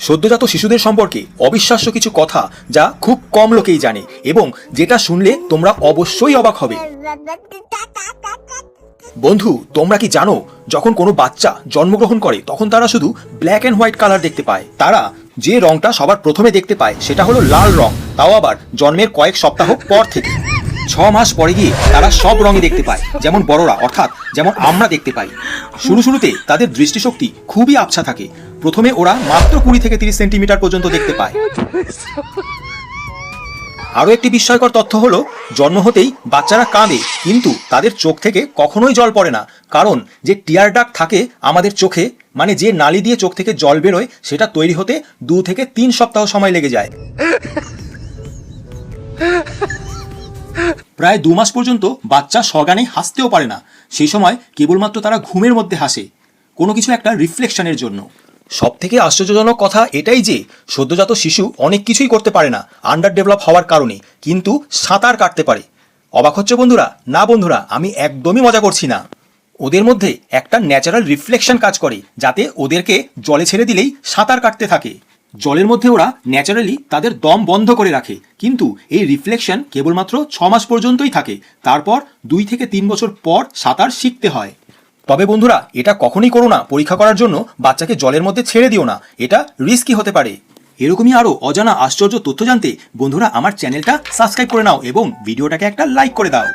সদ্যজাত শিশুদের সম্পর্কে অবিশ্বাস্য কিছু কথা যা খুব কম লোকেই জানে এবং যেটা শুনলে তোমরা অবশ্যই অবাক হবে। বন্ধু, তোমরা কি জানো যখন কোনো বাচ্চা জন্মগ্রহণ করে তখন তারা শুধু ব্ল্যাক অ্যান্ড হোয়াইট কালার দেখতে পায়। তারা যে রংটা সবার প্রথমে দেখতে পায় সেটা হলো লাল রং, তাও আবার জন্মের কয়েক সপ্তাহ পর থেকে। 6 মাস পরে গিয়ে তারা সব রঙই দেখতে পায়, যেমন বড়রা অর্থাৎ যেমন আমরা দেখতে পাই। শুরুতে তাদের দৃষ্টিশক্তি খুবই আবছা থাকে। প্রথমে ওরা মাত্র 20 থেকে 30 সেন্টিমিটার পর্যন্ত দেখতে পায়। আরও একটি বিস্ময়কর তথ্য হলো জন্ম হতেই বাচ্চারা কাঁদে, কিন্তু তাদের চোখ থেকে কখনোই জল পড়ে না, কারণ যে টিয়ার ডাক্ট থাকে আমাদের চোখে, মানে যে নালি দিয়ে চোখ থেকে জল বেরোয়, সেটা তৈরি হতে 2 থেকে 3 সপ্তাহ সময় লেগে যায়। প্রায় 2 মাস পর্যন্ত বাচ্চা সজ্ঞানে হাসতেও পারে না। সেই সময় কেবলমাত্র তারা ঘুমের মধ্যে হাসে, কোনো কিছু একটা রিফ্লেকশনের জন্য। সব থেকে আশ্চর্যজনক কথা এটাই যে সদ্যজাত শিশু অনেক কিছুই করতে পারে না আন্ডার ডেভেলপ হওয়ার কারণে, কিন্তু সাঁতার কাটতে পারে। অবাক হচ্ছে বন্ধুরা? না বন্ধুরা, আমি একদমই মজা করছি না। ওদের মধ্যে একটা ন্যাচারাল রিফ্লেকশন কাজ করে, যাতে ওদেরকে জলে ছেড়ে দিলেই সাঁতার কাটতে থাকে। জলের মধ্যে ওরা ন্যাচারালি তাদের দম বন্ধ করে রাখে, কিন্তু এই রিফ্লেকশন কেবলমাত্র 6 মাস পর্যন্তই থাকে। তারপর 2 থেকে 3 বছর পর সাঁতার শিখতে হয়। তবে বন্ধুরা, এটা কখনই করো না পরীক্ষা করার জন্য বাচ্চাকে জলের মধ্যে ছেড়ে দিও না, এটা রিস্কি হতে পারে। এরকমই আরও অজানা আশ্চর্য তথ্য জানতে বন্ধুরা আমার চ্যানেলটা সাবস্ক্রাইব করে নাও এবং ভিডিওটাকে একটা লাইক করে দাও।